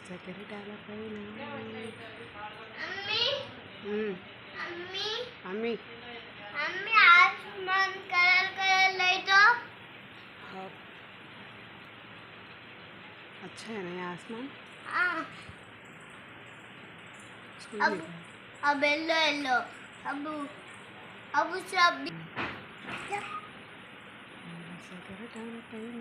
Secretary పైన अम्मी अम्मी आसमान कलर कलर लाइटो अच्छा है ना ये आसमान। अब येलो येलो अब अब सब సెక్రటరీ పైన